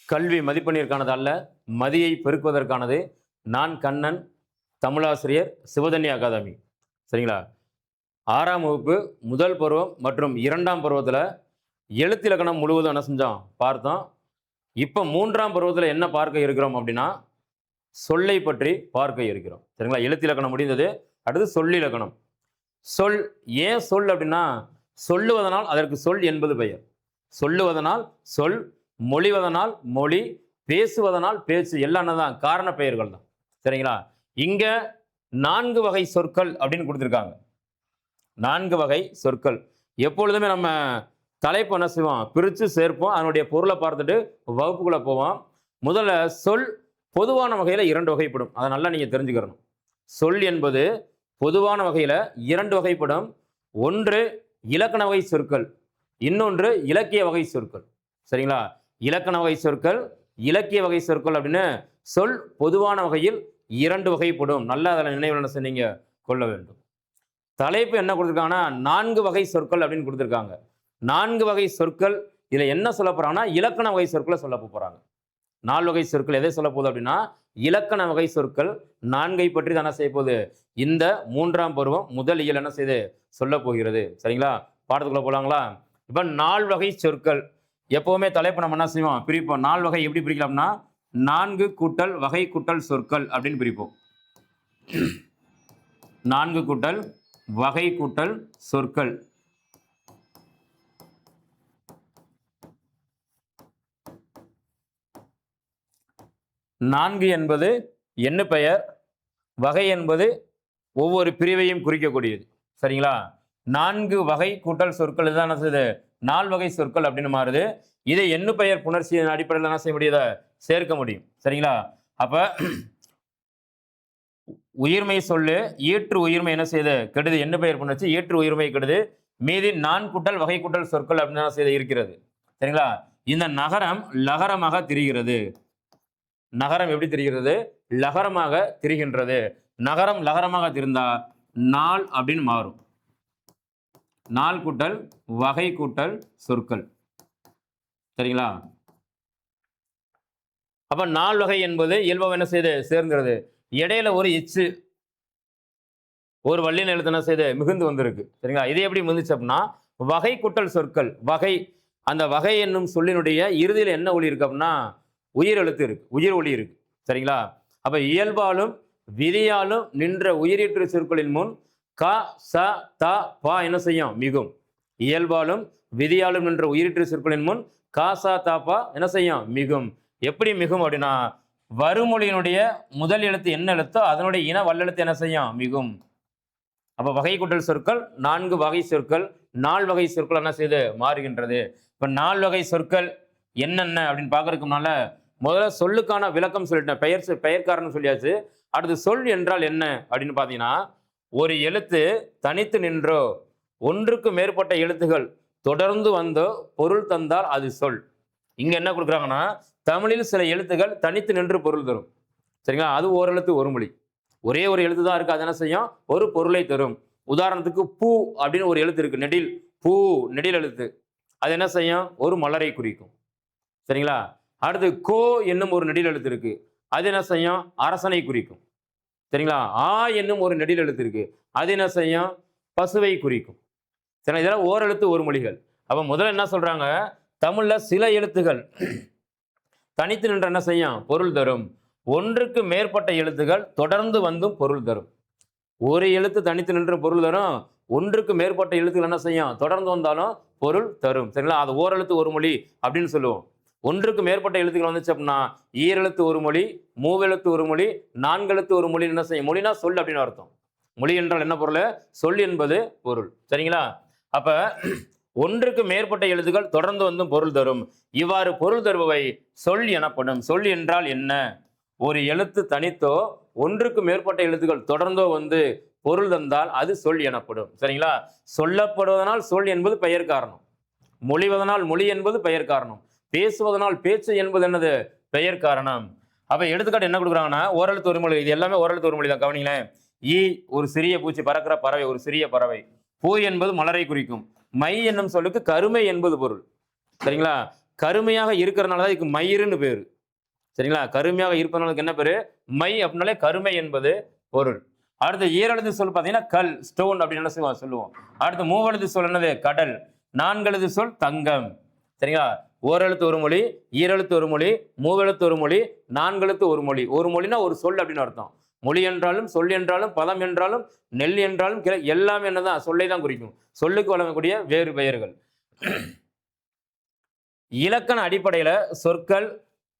கல்வி மதிப்பெண்ணிற்கானது அல்ல, மதியை பெருக்குவதற்கானது. நான் கண்ணன், தமிழாசிரியர், சிவதன்ய அகாதமி. சரிங்களா? 6ஆம் வகுப்பு முதல் பருவம் மற்றும் 2ஆம் பருவத்தில் எழுத்திலக்கணம் முழுவதும் என்ன செஞ்சோம்? பார்த்தோம். இப்போ 3ஆம் பருவத்தில் என்ன பார்க்க இருக்கிறோம் அப்படின்னா, சொல்லை பற்றி பார்க்க இருக்கிறோம். சரிங்களா? எழுத்திலக்கணம் முடிந்தது. அடுத்து சொல்லிலக்கணம். சொல் ஏன் சொல் அப்படின்னா, சொல்லுவதனால் அதற்கு சொல் என்பது பெயர். சொல்லுவதனால் சொல், மொழிவதனால் மொழி, பேசுவதனால் பேச்சு, எல்லாம் தான் காரண பெயர்கள் தான். சரிங்களா? இங்க 4 வகை சொற்கள் அப்படின்னு கொடுத்துருக்காங்க. 4 வகை சொற்கள். எப்பொழுதுமே நம்ம தலைப்பு என்ன செய்வோம்? பிரித்து சேர்ப்போம். அதனுடைய பொருளை பார்த்துட்டு வகுப்புக்குள்ள போவோம். முதல்ல சொல் பொதுவான வகையில் 2 வகைப்படும். அதை நல்லா நீங்க தெரிஞ்சுக்கிறணும். சொல் என்பது பொதுவான வகையில் 2 வகைப்படும். ஒன்று இலக்கண வகை சொற்கள், இன்னொன்று இலக்கிய வகை சொற்கள். சரிங்களா? இலக்கண வகை சொற்கள், இலக்கிய வகை சொற்கள் அப்படின்னு சொல் பொதுவான வகையில் 2 வகைப்படும். நல்லா அதில் நினைவில் என்ன செய்ய கொள்ள வேண்டும். தலைப்பு என்ன கொடுத்துருக்காங்கன்னா 4 வகை சொற்கள் அப்படின்னு கொடுத்துருக்காங்க. 4 வகை சொற்கள். இதில் என்ன சொல்ல போறாங்கன்னா இலக்கண வகை சொற்களை சொல்ல போறாங்க. 4 வகை சொற்கள் எதை சொல்ல போகுது அப்படின்னா இலக்கண வகை சொற்கள் 4ஐ பற்றி தானே செய்ய போகுது இந்த 3ஆம் பருவம் முதல் இயல் என்ன செய்து சொல்ல போகிறது. சரிங்களா? பாடத்துக்குள்ள போலாங்களா? இப்போ 4 வகை சொற்கள். எப்பவுமே தலைப்பு நம்ம என்ன செய்வோம்? பிரிப்போம். 4 வகை எப்படி பிரிக்கலாம்னா 4 கூட்டல் வகை கூட்டல் சொற்கள் அப்படின்னு பிரிப்போம். 4 கூட்டல் வகை கூட்டல் சொற்கள். நான்கு என்பது எண்ணு பெயர், வகை என்பது ஒவ்வொரு பிரிவையும் குறிக்கக்கூடியது. சரிங்களா? 4 வகை கூட்டல் சொற்கள் இதுதான் என்ன செய்யுது 4 வகை சொற்கள் அப்படின்னு மாறுது. இதை எண்ணு பெயர் புணர்ச்சியின் அடிப்படையில் என்ன செய்ய முடியுத சேர்க்க முடியும். சரிங்களா? அப்ப உயிர்மை சொல்லு ஈற்று உயிர்மை என்ன செய்யுது கெடுது. எண்ணு பெயர் புணர்ச்சி ஈற்று உயிர்மை கெடுது. மீதி 4 கூட்டல் வகை கூட்டல் சொற்கள் அப்படின்னு என்ன செய்து இருக்கிறது. சரிங்களா? இந்த நகரம் லகரமாக திரிகிறது. நகரம் எப்படி தெரிகிறது? லகரமாக திரிகின்றது. நகரம் லகரமாக திரிந்தா நாள் அப்படின்னு மாறும். நாள் கூட்டல் வகை கூட்டல் சொற்கள். சரிங்களா? அப்ப நாள் வகை என்பது இயல்பாக என்ன செய்து சேர்ந்துறது. இடையில ஒரு இச்சு ஒரு வல்லின எழுத்து என்ன செய்து மிகுந்து வந்திருக்கு. சரிங்களா? இது எப்படி மிகுந்துச்சு அப்படின்னா வகை கூட்டல் சொற்கள். வகை அந்த வகை என்னும் சொல்லினுடைய இறுதியில் என்ன ஒலி இருக்கு அப்படின்னா உயிர் எழுத்து இருக்கு, உயிர் ஒளி இருக்கு. சரிங்களா? அப்ப இயல்பாலும் விதியாலும் நின்ற உயிரீற்று சொற்களின் முன் க ச த பா என்ன செய்யும் மிகும். இயல்பாலும் விதியாலும் நின்ற உயிரீற்று சொற்களின் முன் க ச த பா என்ன செய்யும் மிகும். எப்படி மிகும் அப்படின்னா வருமொழியினுடைய முதல் எழுத்து என்ன எழுத்தோ அதனுடைய இன வல்லெழுத்து என்ன செய்யும் மிகும். அப்ப வகை கூட்டல் சொற்கள் 4 வகை சொற்கள் 4 வகை சொற்கள் என்ன செய்து மாறுகின்றது. இப்ப 4 வகை சொற்கள் என்னென்ன அப்படின்னு பார்க்கறதுக்குனால முதல்ல சொல்லுக்கான விளக்கம் சொல்லிட்டேன். பெயர் காரணம் சொல்லியாச்சு. அடுத்து சொல் என்றால் என்ன அப்படின்னு பார்த்தீங்கன்னா ஒரு எழுத்து தனித்து நின்றோ ஒன்றுக்கு மேற்பட்ட எழுத்துகள் தொடர்ந்து வந்தோ பொருள் தந்தால் அது சொல். இங்க என்ன கொடுக்குறாங்கன்னா தமிழில் சில எழுத்துகள் தனித்து நின்று பொருள் தரும். சரிங்களா? அது ஓரெழுத்து ஒரு மொழி. ஒரே ஒரு எழுத்து தான் இருக்கு. அது என்ன செய்யும் ஒரு பொருளை தரும். உதாரணத்துக்கு பூ அப்படின்னு ஒரு எழுத்து இருக்கு. நெடில் பூ நெடில் எழுத்து. அது என்ன செய்யும் ஒரு மலரை குறிக்கும். சரிங்களா? அடுத்து கோ என்னும் ஒரு நெடில் எழுத்து இருக்கு. அது என்ன செய்யும் அரசனை குறிக்கும். சரிங்களா? ஆ என்னும் ஒரு நெடில் எழுத்து இருக்கு. அது என்ன செய்யும் பசுவை குறிக்கும். சரி, இதெல்லாம் ஓரெழுத்து ஒரு மொழிகள். அப்ப முதல்ல என்ன சொல்றாங்க தமிழ்ல சில எழுத்துகள் தனித்து நின்று என்ன செய்யும் பொருள் தரும். ஒன்றுக்கு மேற்பட்ட எழுத்துகள் தொடர்ந்து வந்தும் பொருள் தரும். ஒரு எழுத்து தனித்து நின்று பொருள் தரும். ஒன்றுக்கு மேற்பட்ட எழுத்துக்கள் என்ன செய்யும் தொடர்ந்து வந்தாலும் பொருள் தரும். சரிங்களா? அது ஓரெழுத்து ஒரு மொழி அப்படின்னு சொல்லுவோம். ஒன்றுக்கு மேற்பட்ட எழுத்துக்கள் வந்துச்சு அப்படின்னா ஈரெழுத்து ஒரு மொழி, மூவெழுத்து ஒரு மொழி, 4 எழுத்து ஒரு மொழி என்ன செய்யும். மொழினா சொல் அப்படின்னு அர்த்தம். மொழி என்றால் என்ன பொருள்? சொல் என்பது பொருள். சரிங்களா? அப்ப ஒன்றுக்கு மேற்பட்ட எழுத்துக்கள் தொடர்ந்து வந்தும் பொருள் தரும். இவ்வாறு பொருள் தருபவை சொல் எனப்படும். சொல் என்றால் என்ன? ஒரு எழுத்து தனித்தோ ஒன்றுக்கு மேற்பட்ட எழுத்துக்கள் தொடர்ந்தோ வந்து பொருள் தந்தால் அது சொல் எனப்படும். சரிங்களா? சொல்லப்படுவதனால் சொல் என்பது பெயர் காரணம். மொழிவதனால் மொழி என்பது பெயர் காரணம். பேசுவதனால் பேச்சு என்பது என்னது பெயர் காரணம். அப்ப எடுத்துக்காட்டு என்ன கொடுக்குறாங்கன்னா ஓரெழுத்து ஒரு மொழி. இது எல்லாமே ஓரெழுத்து ஒரு மொழி தான். கவனிங்களேன். ஈ ஒரு சிறிய பூச்சி பறக்கிற பறவை, ஒரு சிறிய பறவை. பூ என்பது மலரை குறிக்கும். மை என்னும் சொல்லுக்கு கருமை என்பது பொருள். சரிங்களா? கருமையாக இருக்கிறதுனால தான் இதுக்கு மயிருன்னு பேரு. சரிங்களா? கருமையாக இருப்பதனால என்ன பேரு? மை அப்படின்னாலே கருமை என்பது பொருள். அடுத்து ஈரெழுத்து சொல் பார்த்தீங்கன்னா கல், ஸ்டோன் அப்படின்னு என்ன சொல்லுவோம். அடுத்து மூவெழுத்து சொல் என்னது? கடல். நான்கெழுத்து சொல் தங்கம். சரிங்களா? ஓரெழுத்து ஒரு மொழி, ஈரெழுத்து ஒரு மொழி, மூவெழுத்து ஒரு மொழி, நான்கெழுத்து ஒரு மொழி. ஒரு மொழினா ஒரு சொல் அப்படின்னு அர்த்தம். மொழி என்றாலும், சொல் என்றாலும், பதம் என்றாலும், நெல் என்றாலும் எல்லாமே என்னதான்? சொல்லை தான் குறிக்கும். சொல்லுக்கு வழங்கக்கூடிய வேறு பெயர்கள். இலக்கண அடிப்படையில சொற்கள்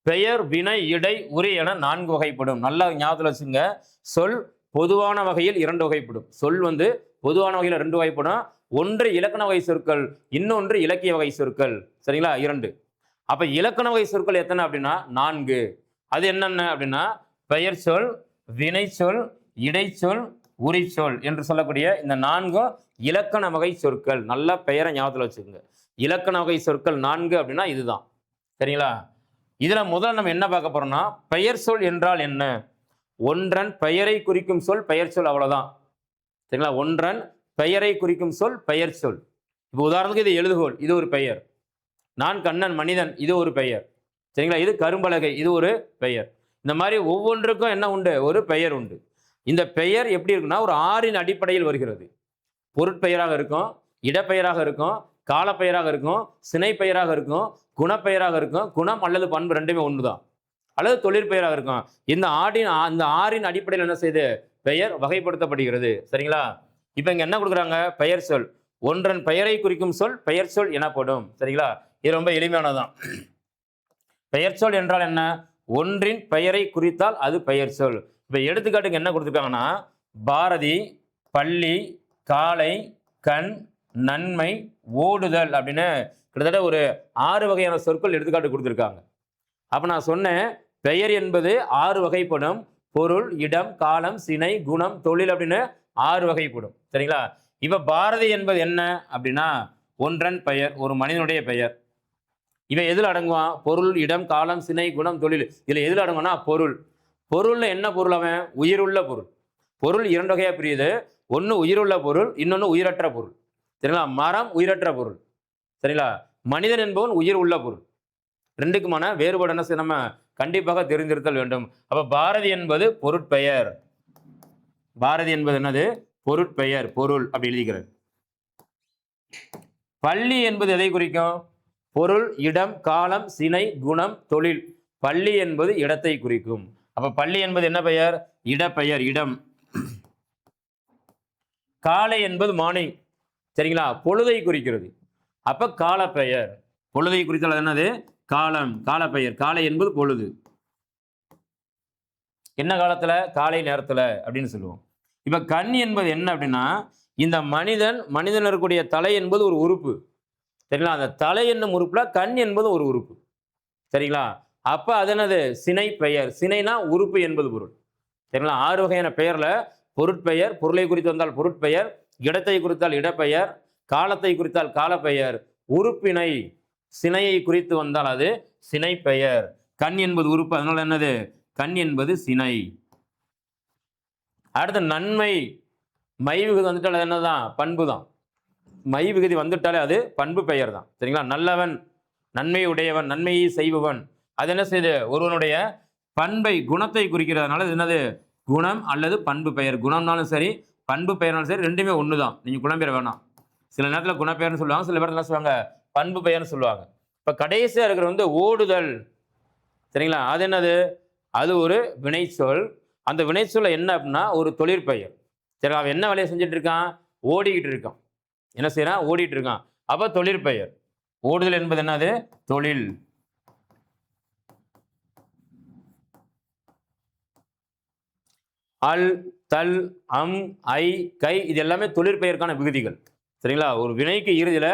பெயர், வினை, இடை, உரி என 4 வகைப்படும். நல்லா ஞாபகத்தில் வச்சுங்க. சொல் பொதுவான வகையில் 2 வகைப்படும். சொல் பொதுவான வகையில் 2 வகைப்படும். ஒன்று இலக்கண வகை சொற்கள், இன்னொன்று இலக்கிய வகை சொற்கள். சரிங்களா? 2. அப்ப இலக்கண வகை சொற்கள் எத்தனை அப்படின்னா 4. அது என்னென்ன அப்படின்னா பெயர் சொல், வினை சொல், இடைச்சொல், உரிச்சொல் என்று சொல்லக்கூடிய இந்த 4 இலக்கண வகை சொற்கள். நல்ல பெயரை ஞாபகத்தில் வச்சுக்கோங்க. இலக்கண வகை சொற்கள் 4 அப்படின்னா இதுதான். சரிங்களா? இதுல முதல்ல நம்ம என்ன பார்க்க போறோம்னா பெயர் சொல் என்றால் என்ன? ஒன்றன் பெயரை குறிக்கும் சொல் பெயர் சொல், அவ்வளவுதான். சரிங்களா? ஒன்றன் பெயரை குறிக்கும் சொல் பெயர் சொல். இப்போ உதாரணத்துக்கு இது எழுதுகோள், இது ஒரு பெயர். நான் கண்ணன் மனிதன், இது ஒரு பெயர். சரிங்களா? இது கரும்பலகை, இது ஒரு பெயர். இந்த மாதிரி ஒவ்வொன்றுக்கும் என்ன உண்டு? ஒரு பெயர் உண்டு. இந்த பெயர் எப்படி இருக்குன்னா ஒரு ஆறின் அடிப்படையில் வருகிறது. பொருட்பெயராக இருக்கும், இடப்பெயராக இருக்கும், காலப்பெயராக இருக்கும், சினை பெயராக இருக்கும், குணப்பெயராக இருக்கும். குணம் அல்லது பண்பு ரெண்டுமே ஒண்ணுதான். அல்லது தொழிற்பெயராக இருக்கும். இந்த ஆறின் அடிப்படையில் என்ன செய்து பெயர் வகைப்படுத்தப்படுகிறது. சரிங்களா? இப்ப இங்க என்ன கொடுக்குறாங்க? பெயர் சொல். ஒன்றன் பெயரை குறிக்கும் சொல் பெயர் சொல் எனப்படும். சரிங்களா? இது ரொம்ப எளிமையானதான். பெயர் சொல் என்றால் என்ன? ஒன்றின் பெயரை குறித்தால் அது பெயர் சொல். இப்ப எடுத்துக்காட்டுக்கு என்ன கொடுத்துருக்காங்கன்னா பாரதி, பள்ளி, காளை, கண், நன்மை, ஓடுதல் அப்படின்னு கிட்டத்தட்ட ஒரு 6 வகையான சொற்கள் எடுத்துக்காட்டு கொடுத்துருக்காங்க. அப்ப நான் சொன்னேன் பெயர் என்பது 6 வகைப்படும். பொருள், இடம், காலம், சினை, குணம், தொழில் அப்படின்னு 6 வகைப்படும். சரிங்களா? இப்ப பாரதி என்பது என்ன அப்படின்னா ஒன்றன் பெயர், ஒரு மனிதனுடைய பெயர். இவன் எதில் அடங்குவான்? பொருள், இடம், காலம், சினை, குணம், தொழில். இதுல எதில் அடங்குவான்னா பொருள். பொருள்ல என்ன பொருள்? அவன் உயிருள்ள பொருள். பொருள் 2 வகையா பிரியுது. ஒன்று உயிருள்ள பொருள், இன்னொன்று உயிரற்ற பொருள். சரிங்களா? மரம் உயிரற்ற பொருள். சரிங்களா? மனிதன் என்பவன் உயிர் உள்ள பொருள். ரெண்டுக்குமான வேறுபாடு என்ன நம்ம கண்டிப்பாக தெரிந்திருத்தல் வேண்டும். அப்ப பாரதி என்பது பொருட்பெயர். பாரதி என்பது என்னது? பொருட்பெயர், பொருள் அப்படி எழுதிக்கிறது. பள்ளி என்பது எதை குறிக்கும்? பொருள், இடம், காலம், சினை, குணம், தொழில். பள்ளி என்பது இடத்தை குறிக்கும். அப்ப பள்ளி என்பது என்ன பெயர்? இடப்பெயர், இடம். காலை என்பது மார்னிங். சரிங்களா? பொழுதை குறிக்கிறது. அப்ப காலப்பெயர். பொழுதை குறித்தால் என்னது? காலம், காலப்பெயர். காலை என்பது பொழுது. என்ன காலத்துல? காலை நேரத்துல அப்படின்னு சொல்லுவோம். இப்ப கண் என்பது என்ன அப்படின்னா இந்த மனிதன் இருக்கக்கூடிய தலை என்பது ஒரு உறுப்பு. சரிங்களா? அந்த தலை என்னும் உறுப்புல கண் என்பது ஒரு உறுப்பு. சரிங்களா? அப்ப அது என்னது? சினை பெயர். சினைனா உறுப்பு என்பது பொருள். சரிங்களா? 6 வகையான பெயர்ல பொருட்பெயர், பொருளை குறித்து வந்தால் பொருட்பெயர், இடத்தை குறித்தால் இடப்பெயர், காலத்தை குறித்தால் காலப்பெயர், உறுப்பினை சினையை குறித்து வந்தால் அது சினை பெயர். கண் என்பது உறுப்பு, அதனால என்னது? கண் என்பது சினை. அடுத்து நன்மை. மை விகுதி வந்துட்டால் அது என்னதான்? பண்பு தான். மை விகுதி வந்துட்டாலே அது பண்பு பெயர் தான். சரிங்களா? நல்லவன், நன்மை உடையவன், நன்மையை செய்பவன். அது என்ன செய்யுது? ஒருவனுடைய பண்பை, குணத்தை குறிக்கிறதுனால இது என்னது? குணம் அல்லது பண்பு பெயர். குணம்னாலும் சரி, பண்பு பெயர்னாலும் சரி, ரெண்டுமே ஒன்று தான். நீங்கள் குணம்பெயர் வேணாம். சில நேரத்தில் குணப்பெயர்னு சொல்லுவாங்க, சில பேர் என்ன சொல்லுவாங்க? பண்பு பெயர்னு சொல்லுவாங்க. இப்போ கடைசியாக இருக்கிற ஓடுதல். சரிங்களா? அது என்னது? அது ஒரு வினைச்சொல். அந்த வினைச்சொல்ல என்ன அப்படின்னா ஒரு தொழிற்பெயர். சரி, அவன் என்ன வேலையை செஞ்சுட்டு இருக்கான்? ஓடிக்கிட்டு இருக்கான். என்ன செய்யறான்? ஓடிட்டு இருக்கான். அப்ப தொழிற்பெயர். ஓடுதல் என்பது என்னது? தொழில். அல், தல், அம், ஐ, கை இது எல்லாமே தொழிற்பெயருக்கான விகுதிகள். சரிங்களா? ஒரு வினைக்கு இறுதியில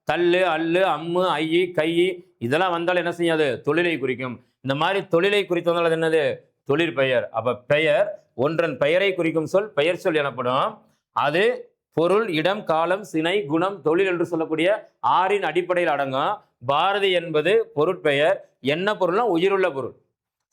தல்லு, அல்லு, அம்மு, ஐ, கை இதெல்லாம் வந்தால் என்ன செய்யாது? தொழிலை குறிக்கும். இந்த மாதிரி தொழிலை குறித்து வந்தால் அது என்னது? தொழிற்பெயர். அப்ப பெயர் ஒன்றன் பெயரை குறிக்கும் சொல் பெயர் சொல் எனப்படும். அது பொருள், இடம், காலம், சினை, குணம், தொழில் என்று சொல்லக்கூடிய 6 அடிப்படையில் அடங்கும். பாரதி என்பது பொருட்பெயர். என்ன பொருள்னா உயிருள்ள பொருள்.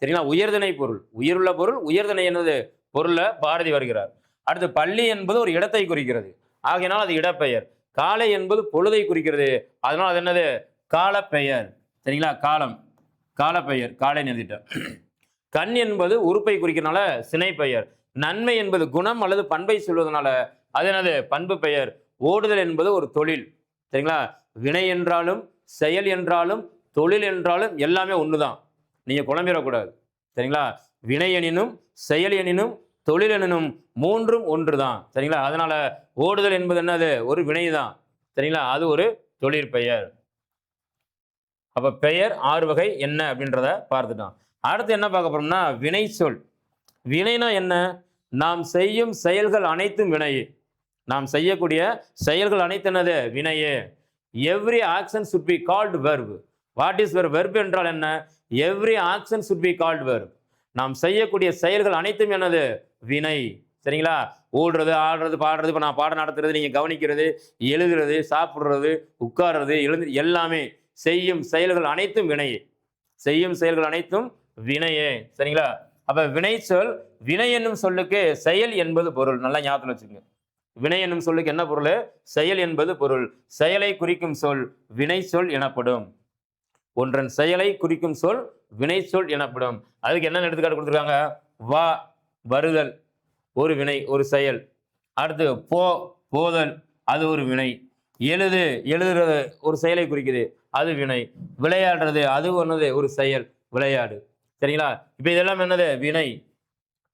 சரிங்களா? உயர்திணை பொருள். உயிருள்ள பொருள், உயர்திணை என்னது? பொருள்ல பாரதி வருகிறார். அடுத்து பள்ளி என்பது ஒரு இடத்தை குறிக்கிறது. ஆகையினால் அது இடப்பெயர். காலை என்பது பொழுதை குறிக்கிறது. அதனால் அது என்னது? காலப்பெயர். சரிங்களா? காலம், காலப்பெயர், காலை நிறுத்திட்டோம். கண் என்பது உறுப்பை குறிக்கிறனால சினை பெயர். நன்மை என்பது குணம் அல்லது பண்பை சொல்வதனால அது என்னது? பண்பு பெயர். ஓடுதல் என்பது ஒரு தொழில். சரிங்களா? வினை என்றாலும் செயல் என்றாலும் தொழில் என்றாலும் எல்லாமே ஒண்ணுதான். நீங்க குழம்பிடக்கூடாது. சரிங்களா? வினை எனினும் செயல் எனினும் தொழில் எனினும் மூன்றும் ஒன்றுதான். சரிங்களா? அதனால ஓடுதல் என்பது என்னது? ஒரு வினைதான். சரிங்களா? அது ஒரு தொழிற்பெயர். அப்ப பெயர் 6 வகை என்ன அப்படின்றத பார்த்துட்டோம். அடுத்து என்ன பார்க்க போறோம்னா வினை சொல். வினைனா என்ன? நாம் செய்யும் செயல்கள் அனைத்தும் வினையே. நாம் செய்யக்கூடிய செயல்கள் அனைத்து என்னது? வினையே. Every action should be called verb. What is verb? Verb என்றால் என்ன? Every action should be called verb. நாம் செய்யக்கூடிய செயல்கள் அனைத்தும் என்னது? வினை. சரிங்களா? ஓடுறது, ஆடுறது, பாடுறது, இப்போ நான் பாடம் நடத்துறது, நீங்க கவனிக்கிறது, எழுதுறது, சாப்பிடுறது, உட்கார்றது, எழுந்து எல்லாமே செய்யும் செயல்கள் அனைத்தும் வினையே. செய்யும் செயல்கள் அனைத்தும் வினையே. சரிங்களா? அப்ப வினை சொல், வினை என்னும் சொல்லுக்கு செயல் என்பது பொருள். நல்லா ஞாபகம் வச்சுக்கோங்க. வினை என்னும் சொல்லுக்கு என்ன பொருள்? செயல் என்பது பொருள். செயலை குறிக்கும் சொல் வினை சொல் எனப்படும். ஒன்றன் செயலை குறிக்கும் சொல் வினை சொல் எனப்படும். அதுக்கு என்ன எடுத்துக்காட்டு கொடுத்துருக்காங்க? வா, வருதல், ஒரு வினை, ஒரு செயல். அடுத்து போ, போதல், அது ஒரு வினை. எழுது, எழுதுறது ஒரு செயலை குறிக்குது, அது வினை. விளையாடுறது அது ஒன்னது ஒரு செயல், விளையாடு. சரிங்களா? இப்ப இதெல்லாம் என்னது? வினை.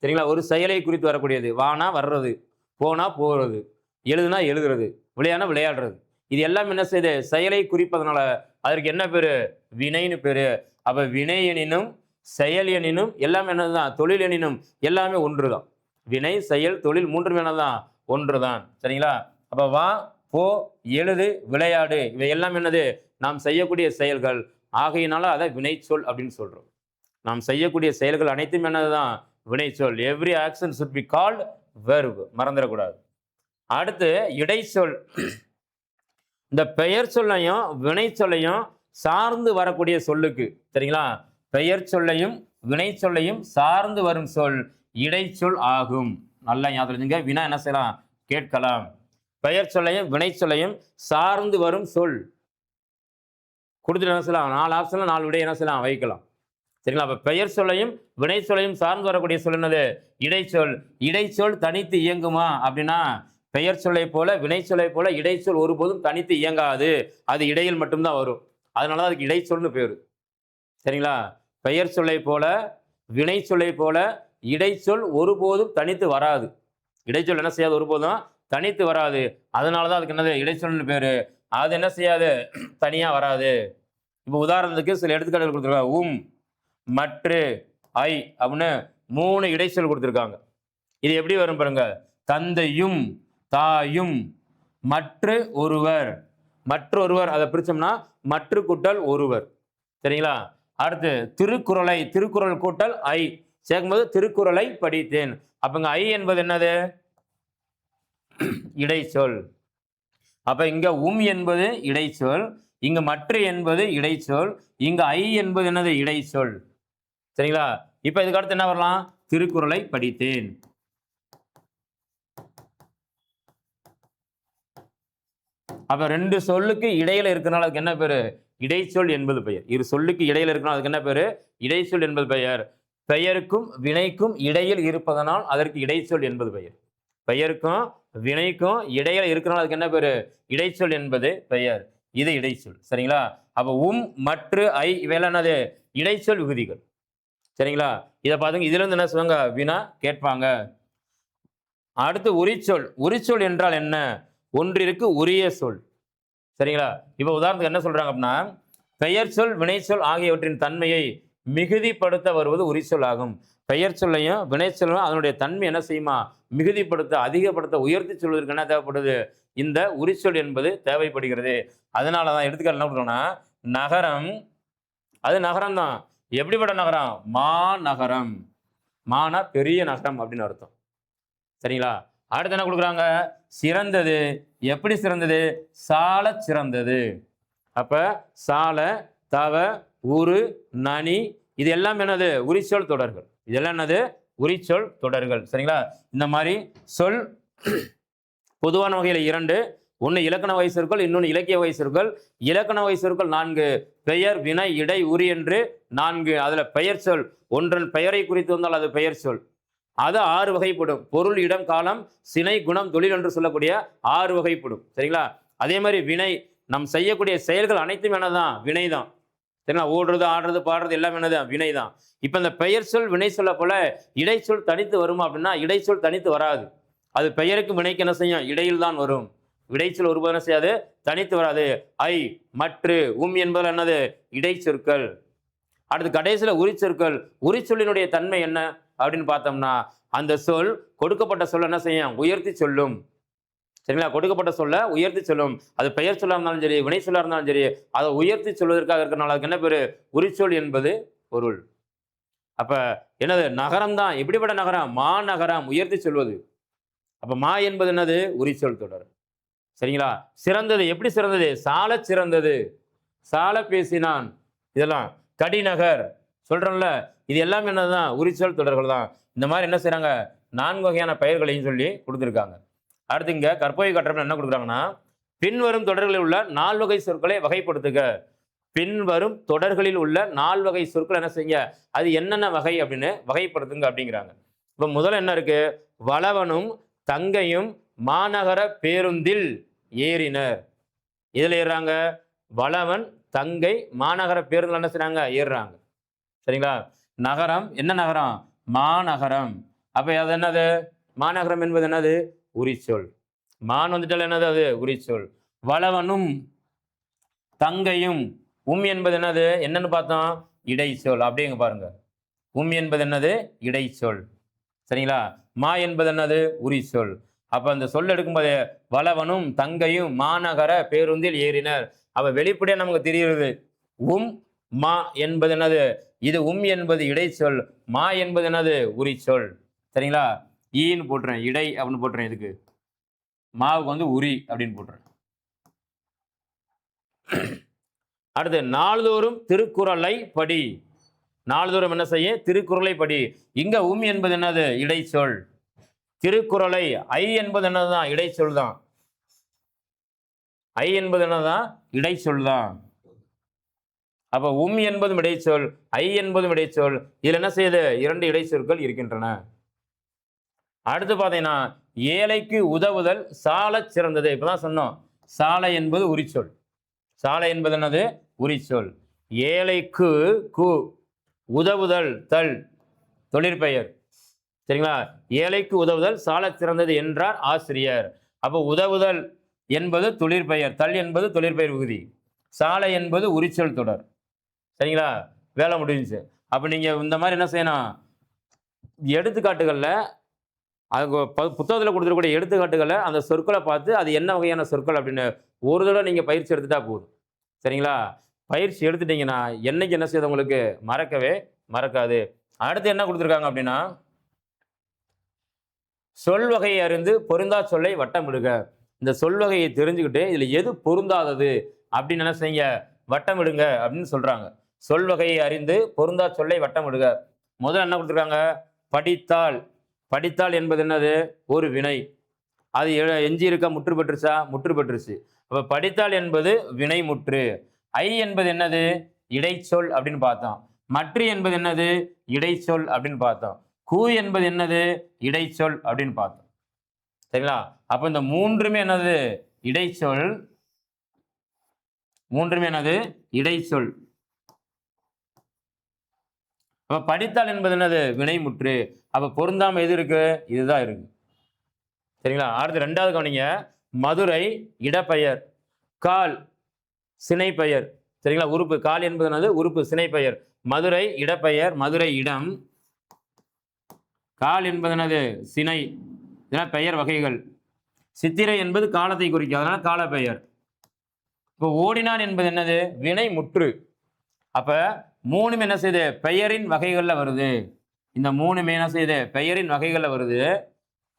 சரிங்களா? ஒரு செயலை குறித்து வரக்கூடியது. வானா வர்றது, போனா போறது, எழுதுனா எழுதுறது, விளையாடுனா விளையாடுறது. இது எல்லாம் என்ன செய்யுது? செயலை குறிப்பதனால அதற்கு என்ன பேரு? வினைன்னு பேரு. அப்ப வினை எனினும் செயல் எனினும் எல்லாமே என்னதுதான்? தொழில் எனினும் எல்லாமே ஒன்றுதான். வினை, செயல், தொழில் மூன்றும் என்னதான்? ஒன்றுதான். சரிங்களா? அப்ப வா, போ, எழுது, விளையாடு இவை எல்லாம் என்னது? நாம் செய்யக்கூடிய செயல்கள். ஆகையினால அதை வினைச்சொல் அப்படின்னு சொல்றோம். நாம் செய்யக்கூடிய செயல்கள் அனைத்தும் என்னதுதான்? வினைச்சொல். Every action should be called verb. மறந்துடக்கூடாது. அடுத்து இடைச்சொல். இந்த பெயர் சொல்லையும் வினை சொல்லையும் சார்ந்து வரக்கூடிய சொல்லுக்கு, சரிங்களா, பெயர் சொல்லையும் வினை சொல்லையும் சார்ந்து வரும் சொல் இடைச்சொல் ஆகும். நல்லா ஞாபகம் வச்சுங்க. வினா என்ன செய்யலாம்? கேட்கலாம். பெயர் சொல்லையும் வினை சொல்லையும் சார்ந்து வரும் சொல் கொடுத்துட்டு என்ன செய்யலாம்? 4 ஆப்ஷன்ல 4 விடை என்ன செய்யலாம்? வைக்கலாம். சரிங்களா? அப்ப பெயர் சொல்லையும் வினை சொல்லையும் சார்ந்து வரக்கூடிய சொல் என்னது? இடைச்சொல். இடைச்சொல் தனித்து இயங்குமா அப்படின்னா பெயர் சொல்லை போல வினை சொல்லை போல இடைச்சொல் ஒருபோதும் தனித்து இயங்காது. அது இடையில் மட்டும்தான் வரும். அதனால அதுக்கு இடைச்சொல்னு பேரு. சரிங்களா? பெயர் சொல்லை போல வினை சொல்லை போல இடைச்சொல் ஒருபோதும் தனித்து வராது. இடைச்சொல் என்ன செய்யாது? ஒருபோதும் தனித்து வராது. அதனாலதான் அதுக்கு என்னது? இடைச்சொல்னு பேரு. அது என்ன செய்யாது? தனியா வராது. இப்போ உதாரணத்துக்கு சில எடுத்துக்காட்டுகள் கொடுத்துருக்காங்க. மற்று, ஐ அப்படின்னு 3 இடைச்சொல் கொடுத்துருக்காங்க. இது எப்படி வரும் பாருங்க. தந்தையும் தாயும், மற்று ஒருவர், மற்றொருவர், அதை பிரிச்சோம்னா மற்று கூட்டல் ஒருவர். சரிங்களா? அடுத்து திருக்குறளை, திருக்குறள் கூட்டல் ஐ சேர்க்கும்போது திருக்குறளை படித்தேன். அப்பங்க ஐ என்பது என்னது? இடைச்சொல். அப்ப இங்க என்பது இடைச்சொல், இங்க மற்ற என்பது இடைச்சொல், இங்க ஐ என்பது என்னது? இடைச்சொல். சரிங்களா? இப்ப இதுக்கு அடுத்து என்ன வரலாம்? திருக்குறளை படித்தேன். அப்ப 2 சொல்லுக்கு இடையில இருக்கிறனால அதுக்கு என்ன பேரு? இடைச்சொல் என்பது பெயர். இரு சொல்லுக்கு இடையில இருக்கனால அதுக்கு என்ன பேரு? இடைச்சொல் என்பது பெயர். பெயருக்கும் வினைக்கும் இடையில் இருப்பதனால் அதற்கு இடைச்சொல் என்பது பெயர். பெயருக்கும் வினைக்கும் இடையில இருக்கிறனால அதுக்கு என்ன பேரு? இடைச்சொல் என்பது பெயர். இது இடைச்சொல். சரிங்களா? அப்ப மற்று, ஐ இவையெல்லாம் என்னது? இடைச்சொல் விகுதிகள். சரிங்களா? இதை பாருங்க. இதுல இருந்து என்ன சொல்லுவாங்க? வினா கேட்பாங்க. அடுத்து உரிச்சொல். உரிச்சொல் என்றால் என்ன? ஒன்றிற்கு உரிய சொல். சரிங்களா? இப்ப உதாரணத்துக்கு என்ன சொல்றாங்க அப்படின்னா பெயர் சொல் வினைச்சொல் ஆகியவற்றின் தன்மையை மிகுதிப்படுத்த வருவது உரிச்சொல் ஆகும். பெயர் சொல்லையும் வினைச்சொல்லும் அதனுடைய தன்மை என்ன செய்யுமா? மிகுதிப்படுத்த, அதிகப்படுத்த, உயர்த்தி சொல்வதற்கு என்ன தேவைப்படுது? இந்த உரிச்சொல் என்பது தேவைப்படுகிறது. அதனாலதான் எடுத்துக்காட்டு என்ன பண்ணுறோம்னா நகரம், அது நகரம் தான். எப்படிப்பட்ட நகரம்? மாநகரம். மானா பெரிய நகரம் அப்படின்னு அர்த்தம். சரிங்களா? அடுத்து என்ன கொடுக்குறாங்க? சிறந்தது. எப்படி சிறந்தது? சால சிறந்தது. அப்ப சால, தவ, உரு, நனி இது எல்லாம் என்னது? உரிச்சொல் தொடர்கள். இதெல்லாம் என்னது? உரிச்சொல் தொடர்கள். சரிங்களா? இந்த மாதிரி சொல் பொதுவான வகையில் 2, ஒன்று இலக்கண வகை சொற்கள், இன்னொன்று இலக்கிய வகை சொற்கள். இலக்கண வகை சொற்கள் 4, பெயர், வினை, இடை, உரி என்று 4. அதுல பெயர் சொல் ஒன்றன் பெயரை குறித்து வந்தால் அது பெயர் சொல். அது 6 வகைப்படும். பொருள், இடம், காலம், சினை, குணம், தொழில் என்று சொல்லக்கூடிய 6 வகைப்படும். சரிங்களா? அதே மாதிரி வினை, நம் செய்யக்கூடிய செயல்கள் அனைத்தும் என்னதான்? வினைதான். சரிங்களா? ஓடுறது, ஆடுறது, பாடுறது எல்லாம் என்னதான்? வினைதான். இப்ப இந்த பெயர் சொல் வினை சொல்ல போல இடைச்சொல் தனித்து வருமா அப்படின்னா இடைச்சொல் தனித்து வராது. அது பெயருக்கு வினைக்கு என்ன செய்யும்? இடையில் தான் வரும். இடைச்சொல் ஒருபோதும் என்ன செய்யாது? தனித்து வராது. ஐ, மற்று, என்பது என்னது? இடைச்சொற்கள். அடுத்து கடைசியில உரிச்சொற்கள். உரிச்சொல்லினுடைய தன்மை என்ன அப்படின்னு பார்த்தோம்னா அந்த சொல் கொடுக்கப்பட்ட சொல் என்ன செய்யும்? உயர்த்தி சொல்லும். சரிங்களா? கொடுக்கப்பட்ட சொல்ல உயர்த்தி சொல்லும். அது பெயர் சொல்லா இருந்தாலும் சரி, வினை சொல்லா இருந்தாலும் சரி, அதை உயர்த்தி சொல்வதற்காக இருக்கிறனால அதுக்கு என்ன பேரு? உரிச்சொல் என்பது பொருள். அப்ப என்னது? நகரம் தான். எப்படிப்பட்ட நகரம்? மாநகரம், உயர்த்தி சொல்வது. அப்ப மா என்பது என்னது? உரிச்சொல் தொடர். சரிங்களா? சிறந்தது. எப்படி சிறந்தது? சால சிறந்தது, சால பேசினான், இதெல்லாம் கடிநகர் சொல்றோம்ல, இது எல்லாம் என்னதுதான்? உரிச்சொல் தொடர்கள் தான். இந்த மாதிரி என்ன செய்றாங்க? 4 வகையான பெயர்களையும் சொல்லி கொடுத்துருக்காங்க. அடுத்து இங்க கற்பவை கற்றப்ப என்ன கொடுக்குறாங்கன்னா பின்வரும் தொடர்களில் உள்ள 4 வகை சொற்களை வகைப்படுத்துக. பின்வரும் தொடர்களில் உள்ள 4 வகை சொற்கள் என்ன செய்யுங்க? அது என்னென்ன வகை அப்படின்னு வகைப்படுத்துங்க அப்படிங்கிறாங்க. இப்ப முதல்ல என்ன இருக்கு? வளவனும் தங்கையும் மாநகர பேருந்தில் ஏறினர். எதுல ஏறுறாங்க? வளவன், தங்கை மாநகர பேருந்துல என்ன செய்றாங்க? ஏறுறாங்க. சரிங்களா? நகரம் என்ன நகரம்? மாநகரம். அப்ப அது என்னது? மாநகரம் என்பது என்னது? உரிச்சொல். மான் வந்துட்டால் என்னது? அது உரிச்சொல். வளவனும் தங்கையும், என்பது என்னது? என்னன்னு பார்த்தோம்? இடைச்சொல். அப்படிங்க பாருங்க. என்பது என்னது? இடைச்சொல். சரிங்களா? மா என்பது என்னது? உரிச்சொல். அப்ப அந்த சொல் எடுக்கும்போது வளவனும் தங்கையும் மாநகர பேருந்தில் ஏறினர். அப்ப வெளிப்படையா நமக்கு தெரிகிறது மா என்பது என்னது? இது என்பது இடைச்சொல், மா என்பது என்னது? உரிச்சொல். சரிங்களா? ஈன்னு போட்டுறேன், இடை அப்படின்னு போட்டுறேன். இதுக்கு மாவுக்கு வந்து உரி அப்படின்னு போட்டுறேன். அடுத்து நாள்தோறும் திருக்குறளை படி. நாள்தோறும் என்ன செய்ய? திருக்குறளை படி. இங்க என்பது என்னது? இடைச்சொல். திருக்குறளை, ஐ என்பது என்னதுதான்? இடைச்சொல் தான். ஐ என்பது என்னதான்? இடைச்சொல் தான். அப்ப என்பதும் இடைச்சொல், ஐ என்பதும் இடைச்சொல். இதுல என்ன செய்யுது? 2 இடைச்சொற்கள் இருக்கின்றன. அடுத்து பார்த்தீங்கன்னா ஏழைக்கு உதவுதல் சால சிறந்தது. இப்பதான் சொன்னோம், சாலை என்பது உரிச்சொல். சாலை என்பது என்னது? உரிச்சொல். ஏழைக்கு கு, உதவுதல் தல், தொழிற்பெயர். சரிங்களா? ஏழைக்கு உதவுதல் சால சிறந்தது என்றார் ஆசிரியர். அப்போ உதவுதல் என்பது தொழிற்பெயர், தல் என்பது தொழிற்பெயர் விகுதி, சாலை என்பது உரிச்சொல் தொடர். சரிங்களா? வேலை முடிஞ்சுச்சு. அப்போ நீங்க இந்த மாதிரி என்ன செய்யணும்? எடுத்துக்காட்டுகளில் அது புத்தகத்தில் கொடுத்துருக்கூடிய எடுத்துக்காட்டுகளை அந்த சொற்களை பார்த்து அது என்ன வகையான சொற்கள் அப்படின்னு ஒரு தடவை நீங்கள் பயிற்சி எடுத்துட்டா போதும். சரிங்களா? பயிற்சி எடுத்துட்டீங்கன்னா என்னைக்கு என்ன செய்யுது? உங்களுக்கு மறக்கவே மறக்காது. அடுத்து என்ன கொடுத்துருக்காங்க அப்படின்னா சொல் வகையை அறிந்து பொருந்தா சொல்லை வட்டமிடுக. இந்த சொல் வகையை தெரிஞ்சுக்கிட்டு இதுல எது பொருந்தாதது அப்படின்னு என்ன செய்யுங்க? வட்டமிடுங்க அப்படின்னு சொல்றாங்க. சொல் வகையை அறிந்து பொருந்தா சொல்லை வட்டமிடுக. முதல்ல என்ன கொடுத்துருக்காங்க? படித்தால். படித்தால் என்பது என்னது? ஒரு வினை. அது எஞ்சி இருக்க முற்று பெற்றுச்சா? முற்று பெற்றுச்சு. அப்ப படித்தால் என்பது வினை முற்று. ஐ என்பது என்னது? இடைச்சொல் அப்படின்னு பார்த்தோம். மற்று என்பது என்னது? இடைச்சொல் அப்படின்னு பார்த்தோம். கூ என்பது என்னது? இடைச்சொல் அப்படின்னு பார்த்தோம். சரிங்களா? அப்ப இந்த மூன்றுமே என்னது? இடைச்சொல். மூன்றுமே என்னது? இடைச்சொல். அப்ப படித்தால் என்பது என்னது? வினைமுற்று. அப்ப பொருந்தாம எது இருக்கு? இதுதான் இருக்கு. சரிங்களா? அடுத்து 2வது கவனிங்க. மதுரை இடப்பெயர், கால் சினைப்பெயர். சரிங்களா? உறுப்பு. கால் என்பது என்னது? உறுப்பு, சினைப்பெயர். மதுரை இடப்பெயர், மதுரை இடம். கால் என்பது என்னது? சினை. இதெல்லாம் பெயர் வகைகள். சித்திரை என்பது காலத்தை குறிக்கும், அதனால கால பெயர். இப்போ ஓடினான் என்பது என்னது? வினை முற்று. அப்ப 3மே என்ன செய்யுது? பெயரின் வகைகள்ல வருது. இந்த 3மே என்ன செய்யுது? பெயரின் வகைகள்ல வருது.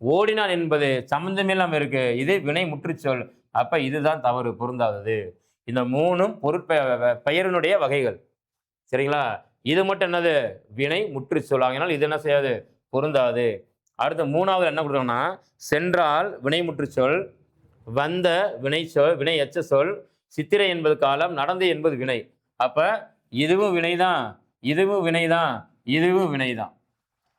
ஓடினான் என்பது சம்பந்தமே இல்லாம இருக்கு, இது வினை முற்றுச்சொல். அப்ப இதுதான் தவறு, பொருந்தாதது. இந்த 3ம் பெயரினுடைய வகைகள். சரிங்களா? இது மட்டும் என்னது? வினை முற்றுச்சொல். ஆகினால் இது என்ன செய்யாது? பொருந்தாது. அடுத்து 3வது என்ன கொடுக்குறோம்னா சென்றால் வினைமுற்று சொல், வந்த வினை சொல், வினை எச்ச சொல், சித்திரை என்பது காலம், நடந்து என்பது வினை. அப்ப இதுவும் வினைதான், இதுவும் வினைதான், இதுவும் வினைதான்.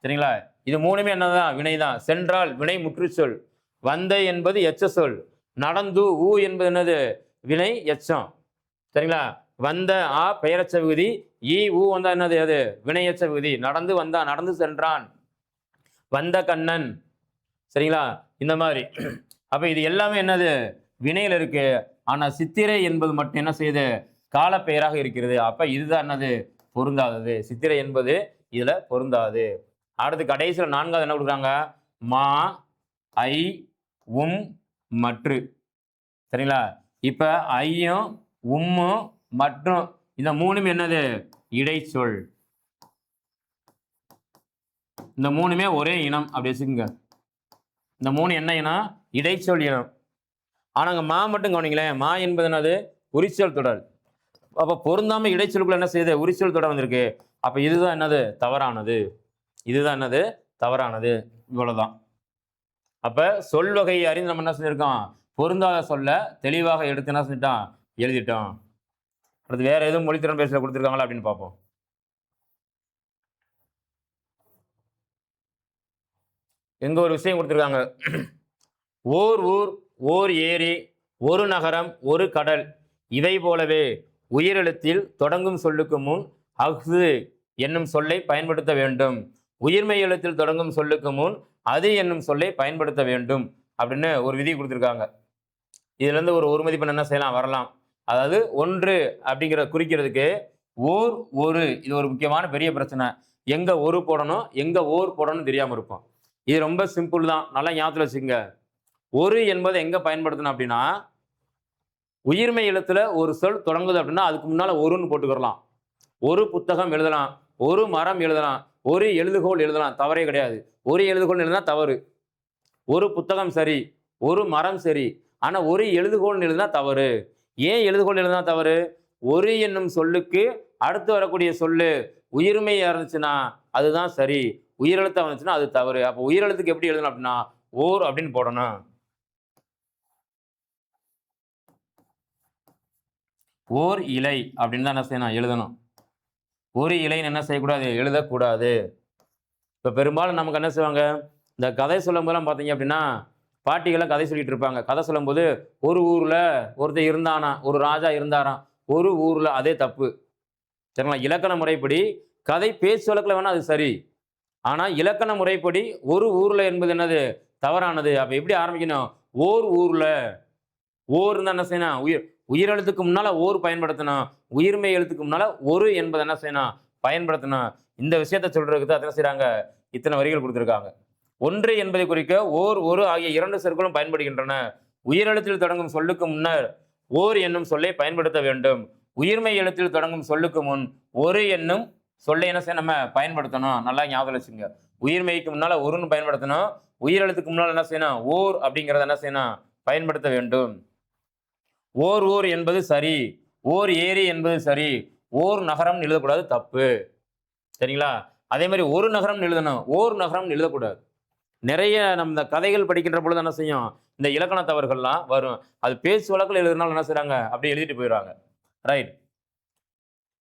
சரிங்களா? இது மூணுமே என்னதான்? வினைதான். சென்றால் வினை முற்று சொல், வந்த என்பது எச்ச சொல், நடந்து ஊ என்பது என்னது? வினை எச்சம். சரிங்களா? வந்த ஆ பெயரச்ச விகுதி, ஈ ஊ வந்தா என்னது? அது வினை எச்ச விகுதி. நடந்து வந்தா, நடந்து சென்றான், வந்த கண்ணன். சரிங்களா? இந்த மாதிரி. அப்ப இது எல்லாமே என்னது? வினையில் இருக்கு. ஆனா சித்திரை என்பது மட்டும் என்ன செய்யுது? கால பெயராக இருக்கிறது. அப்ப இதுதான் என்னது? பொருந்தாதது. சித்திரை என்பது இதுல பொருந்தாது. அடுத்து கடைசியில் நான்காவது என்ன கொடுக்குறாங்க? மா, ஐ, உம், மற்று. சரிங்களா? இப்ப ஐயும் உம்மும் மற்றும் இந்த மூணுமே என்னது? இடைச்சொல். இந்த மூணுமே ஒரே இனம் அப்படி வச்சுக்கோங்க. இந்த மூணு என்ன இனம்? இடைச்சொல் இனம். ஆனாங்க மா மட்டும் கவனிங்களேன். மா என்பது என்னது? உரிச்சொல் தொடர். அப்ப பொருந்தாம இடைச்சொலுக்குள்ள என்ன செய்யுது? உரிச்சொல் தொடர் வந்திருக்கு. அப்ப இதுதான் என்னது? தவறானது. இதுதான் என்னது? தவறானது. இவ்வளவுதான். அப்ப சொல் வகையை அறிந்து நம்ம என்ன செஞ்சிருக்கோம்? பொருந்தாத சொல்ல தெளிவாக எடுத்து என்ன செஞ்சிட்டோம்? எழுதிட்டோம். அடுத்து வேற எதுவும் மொழித்திறன் பேசல கொடுத்துருக்காங்களா அப்படின்னு பார்ப்போம். எங்க ஒரு விஷயம் கொடுத்துருக்காங்க. ஓர் ஊர், ஓர் ஏரி, ஒரு நகரம், ஒரு கடல், இவை போலவே உயிரெழுத்தில் தொடங்கும் சொல்லுக்கு முன் அஃது என்னும் சொல்லை பயன்படுத்த வேண்டும். உயிர்மை எழுத்தில் தொடங்கும் சொல்லுக்கு முன் அது என்னும் சொல்லை பயன்படுத்த வேண்டும் அப்படின்னு ஒரு விதி கொடுத்துருக்காங்க. இதுல இருந்து ஒரு மதிப்பெண் என்ன செய்யலாம்? வரலாம். அதாவது ஒன்று அப்படிங்கிற குறிக்கிறதுக்கு ஓர், ஒரு, இது ஒரு முக்கியமான பெரிய பிரச்சனை. எங்க ஒரு போடணும், எங்க ஓர் போடணும் தெரியாம இருப்போம். இது ரொம்ப சிம்பிள் தான், நல்லா ஞாபகத்தில் வச்சுக்கோங்க. ஒரு என்பதை எங்க பயன்படுத்தணும் அப்படின்னா, உயிர்மை எழுத்துல ஒரு சொல் தொடங்குது அப்படின்னா அதுக்கு முன்னால ஒருன்னு போட்டுக்கிறலாம். ஒரு புத்தகம் எழுதலாம், ஒரு மரம் எழுதலாம், ஒரு எழுதுகோள் எழுதலாம், தவறே கிடையாது. ஒரு எழுதுகோள் எழுதினா தவறு. ஒரு புத்தகம் சரி, ஒரு மரம் சரி, ஆனா ஒரு எழுதுகோள் எழுதினா தவறு. ஏன் எழுதுகோள் எழுதினா தவறு? ஒரு என்னும் சொல்லுக்கு அடுத்து வரக்கூடிய சொல்லு உயிர்மையா இருந்துச்சுன்னா அதுதான் சரி, உயிரெழுத்தா வந்துச்சுன்னா அது தவறு. அப்ப உயிரெழுத்துக்கு எப்படி எழுதணும் அப்படின்னா ஓர் அப்படின்னு போடணும். ஓர் இலை அப்படின்னு தான் என்ன செய்யணும்? எழுதணும். ஒரு இலைன்னு என்ன செய்யக்கூடாது? எழுதக்கூடாது. இப்ப பெரும்பாலும் நமக்கு என்ன செய்வாங்க? இந்த கதை சொல்லும் போதெல்லாம் பார்த்தீங்க அப்படின்னா பாட்டிகள்லாம் கதை சொல்லிட்டு இருப்பாங்க. கதை சொல்லும்போது ஒரு ஊர்ல ஒருத்தர் இருந்தானா, ஒரு ராஜா இருந்தாராம். ஒரு ஊர்ல, அதே தப்பு. சரிங்களா? இலக்கண முறைப்படி கதை பேச்சு வழக்கில் வேணா அது சரி. ஆனா இலக்கண முறைப்படி ஒரு ஊர்ல என்பது என்னது? தவறானது. அப்ப எப்படி ஆரம்பிக்கணும்? ஓர் ஊர்ல. ஓர் இருந்தா என்ன செய்யணும்? உயிரெழுத்துக்கு முன்னால ஓர் பயன்படுத்தணும். உயிர்மை எழுத்துக்கு முன்னால ஒரு என்பதை என்ன செய்யணும்? பயன்படுத்தணும். இந்த விஷயத்தை சொல்றதுக்கு தான் என்ன செய்றாங்க? இத்தனை வரிகள் கொடுத்திருக்காங்க. ஒன்று என்பதை குறிக்க ஓர், ஒரு ஆகிய இரண்டு சொற்களும் பயன்படுகின்றன. உயிரெழுத்தில் தொடங்கும் சொல்லுக்கு முன்னர் ஓர் என்னும் சொல்லை பயன்படுத்த வேண்டும். உயிர்மை எழுத்தில் தொடங்கும் சொல்லுக்கு முன் ஒரு என்னும் சொல்லை என்ன செய்ய நம்ம பயன்படுத்தணும். நல்லா ஞாபகம் வச்சுங்க. உயிர்மைக்கு முன்னால ஒருன்னு பயன்படுத்தணும். உயிரெழுத்துக்கு முன்னால் என்ன செய்யணும்? ஓர் அப்படிங்கிறத என்ன செய்யணும்? பயன்படுத்த வேண்டும். ஓர் ஊர் என்பது சரி, ஓர் ஏரி என்பது சரி, ஓர் நகரம் எழுதக்கூடாது, தப்பு. சரிங்களா? அதே மாதிரி ஒரு நகரம் எழுதணும், ஓர் நகரம் எழுதக்கூடாது. நிறைய நம்ம இந்த கதைகள் படிக்கின்ற பொழுது என்ன செய்யும்? இந்த இலக்கண தவறுகள்லாம் வரும். அது பேச்சு வழக்கில் எழுதுனால என்ன செய்றாங்க? அப்படியே எழுதிட்டு போயிடுவாங்க. ரைட்.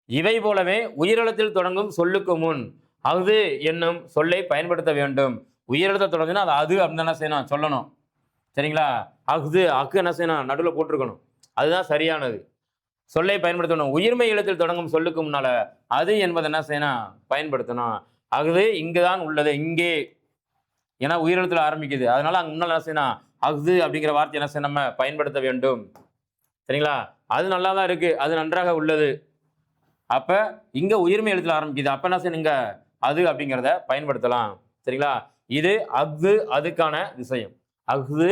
இவை போலவே உயிரெழுத்தில் தொடங்கும் சொல்லுக்கு முன் அது என்னும் சொல்லை பயன்படுத்த வேண்டும். உயிரெழுத்த தொடங்குனா அது அது அப்படின்னு என்ன செய்யணும்? சொல்லணும். சரிங்களா? அஃது, அக்கு என்ன செய்யணும்? நடுவில் போட்டிருக்கணும். அதுதான் சரியானது. சொல்லை பயன்படுத்தணும். உயிர்மை எழுத்தில் தொடங்கும் சொல்லுக்கு முன்னால அது என்பது என்ன செய்யணும்? பயன்படுத்தணும். அஃது இங்குதான் உள்ளது, இங்கே. ஏன்னா உயிரெழுத்துல ஆரம்பிக்குது. அதனால அங்க முன்னால என்ன செய்யணும்? அஃது அப்படிங்கிற வார்த்தை என்ன செய்யணும்? நம்ம பயன்படுத்த வேண்டும். சரிங்களா? அது நல்லா தான் இருக்கு, அது நன்றாக உள்ளது. அப்ப இங்க உயிர்மை எழுத்துல ஆரம்பிக்குது. அப்ப என்ன செய்யணுங்க? அது அப்படிங்கிறத பயன்படுத்தலாம். சரிங்களா? இது அஃது அதுக்கான விஷயம். அஃது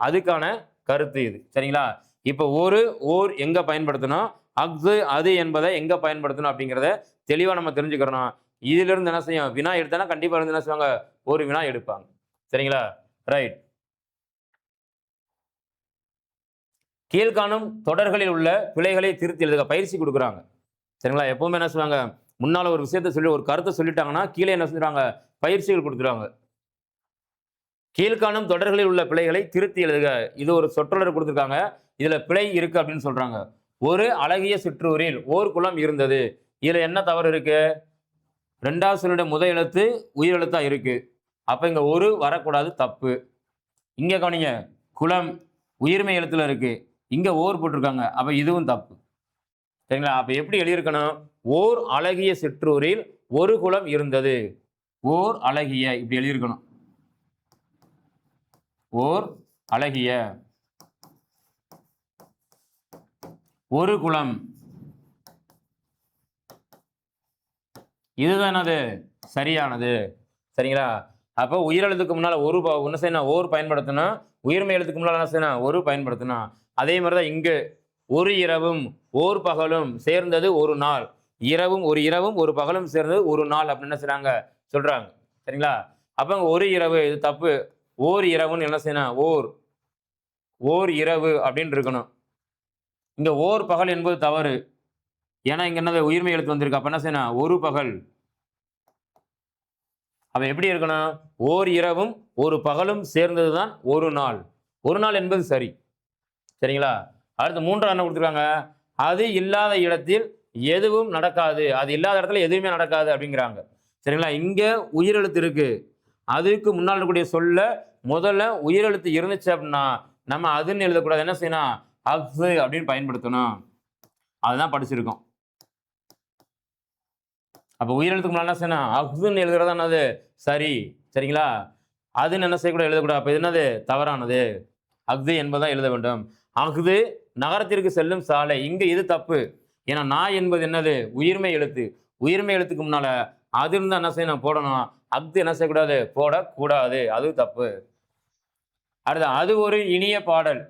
அதுக்கான கருத்து இது. சரிங்களா? இப்ப ஒரு, ஓர் எங்க பயன்படுத்தணும், அஃது அது என்பதை எங்க பயன்படுத்தணும் அப்படிங்கிறத தெளிவா நம்ம தெரிஞ்சுக்கிறோம். இதுல இருந்து என்ன செய்யும்? வினா எடுத்தனா கண்டிப்பா இருந்து என்ன செய்வாங்க? ஒரு வினா எடுப்பாங்க. சரிங்களா? ரைட். கீழ்காணும் தொடர்களில் உள்ள பிழைகளை திருத்தி எழுதுக பயிற்சி கொடுக்குறாங்க. சரிங்களா? எப்பவுமே என்ன செய்வாங்க? முன்னால ஒரு விஷயத்த சொல்லி ஒரு கருத்தை சொல்லிட்டாங்கன்னா கீழே என்ன செஞ்சுறாங்க? பயிற்சிகள் கொடுத்துருவாங்க. கீழ்காணும் தொடர்களில் உள்ள பிழைகளை திருத்தி எழுதுக. இது ஒரு சொற்றொடர் கொடுத்துருக்காங்க. இதுல பிழை இருக்கு அப்படின்னு சொல்றாங்க. ஒரு அழகிய சிற்றூரில் ஓர் குளம் இருந்தது. இதுல என்ன தவறு இருக்கு? 2வது சொல்லுடைய முதல் எழுத்து உயிர் எழுத்தா இருக்கு. அப்ப இங்க ஒரு வரக்கூடாது, தப்பு. இங்க கவனிங்க, குளம் உயிர்மை எழுத்துல இருக்கு. இங்க ஓர் போட்டிருக்காங்க. அப்ப இதுவும் தப்பு. சரிங்களா? அப்ப எப்படி எழுதியிருக்கணும்? ஓர் அழகிய சிற்றூரில் ஒரு குளம் இருந்தது. ஓர் அழகிய இப்படி எழுதியிருக்கணும். ஓர் அழகிய ஒரு குளம். இதுதான் அது சரியானது. சரிங்களா? அப்போ உயிரெழுத்துக்கு முன்னால ஒரு என்ன செய்யணும்? ஓர் பயன்படுத்தணும். உயிர்மை எழுத்துக்கு முன்னால என்ன செய்யணும்? ஒரு பயன்படுத்தணும். அதே மாதிரி தான் இங்கு ஒரு இரவும் ஓர் பகலும் சேர்ந்தது ஒரு நாள். ஒரு இரவும் ஒரு பகலும் சேர்ந்தது ஒரு நாள் அப்படின்னு என்ன செய்றாங்க? சொல்றாங்க. சரிங்களா? அப்ப ஒரு இரவு இது தப்பு. ஓர் இரவுன்னு என்ன செய்யணும்? ஓர் இரவு அப்படின்னு இருக்கணும். இங்க ஓர் பகல் என்பது தவறு. ஏன்னா இங்க என்னது உயிர்மை எழுத்து வந்திருக்கு. அப்ப என்ன செய்யணும்? ஒரு பகல். அப்ப எப்படி இருக்கணும்? ஓர் இரவும் ஒரு பகலும் சேர்ந்ததுதான் ஒரு நாள். ஒரு நாள் என்பது சரி. சரிங்களா? அடுத்து 3வது என்ன கொடுத்துருக்காங்க? அது இல்லாத இடத்தில் எதுவும் நடக்காது. அது இல்லாத இடத்துல எதுவுமே நடக்காது அப்படிங்கிறாங்க. சரிங்களா? இங்க உயிரெழுத்து இருக்கு. அதுக்கு முன்னால் இருக்கக்கூடிய சொல்ல முதல்ல உயிரெழுத்து இருந்துச்சு அப்படின்னா நம்ம அதுன்னு எழுதக்கூடாது. என்ன செய்யணும்? அஃது அப்படின்னு பயன்படுத்தணும். அதுதான் படிச்சிருக்கோம். அப்ப உயிரெழுத்துக்கு முன்னாடி என்ன செய்யணும்? அஃதுன்னு எழுதுறது என்னது? சரி. சரிங்களா? அதுன்னு என்ன செய்யக்கூடாது? எழுதக்கூடாது. அப்ப இது என்னது? தவறானது. அஃது என்பதுதான் எழுத வேண்டும். அஃது நகரத்திற்கு செல்லும் சாலை. இங்க இது தப்பு. ஏன்னா நான் என்பது என்னது? உயிர்மை எழுத்து. உயிர்மை எழுத்துக்கு முன்னால அதுன்னு தான் என்ன செய்யணும்? போடணும். அஃது என்ன செய்யக்கூடாது? போடக்கூடாது. அது தப்பு. அடுத்து அது ஒரு இனிய பாடல்.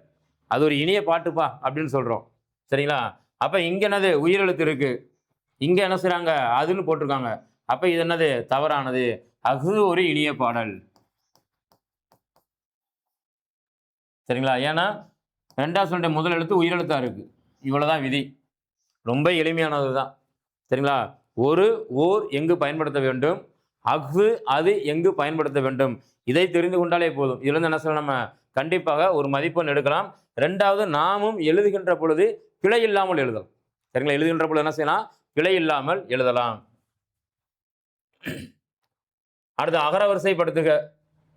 அது ஒரு இனிய பாட்டுப்பா அப்படின்னு சொல்றோம். சரிங்களா? அப்ப இங்க என்னது? உயிரெழுத்து இருக்கு. இங்க என்ன செய்றாங்க? அதுன்னு போட்டிருக்காங்க. அப்ப இது என்னது? தவறானது. அஃது ஒரு இனிய பாடல். சரிங்களா? ஏன்னா 2வது சொல்லுடைய முதல் எழுத்து உயிரெழுத்தா இருக்கு. இவ்வளவுதான் விதி. ரொம்ப எளிமையானது தான். சரிங்களா? ஒரு, ஓர் எங்கு பயன்படுத்த வேண்டும்? அஃது அது எங்கு பயன்படுத்த வேண்டும்? இதை தெரிந்து கொண்டாலே போதும். இதிலிருந்து என்ன சொல்லலாம்? நம்ம கண்டிப்பாக ஒரு மதிப்பெண் எடுக்கலாம். 2வது நாமும் எழுதுகின்ற பொழுது பிழை இல்லாமல் எழுதலாம். சரிங்களா? எழுதுகின்ற பொழுது என்ன செய்யலாம்? பிழை இல்லாமல் எழுதலாம். அடுத்து அகரவரிசைப்படுத்துக.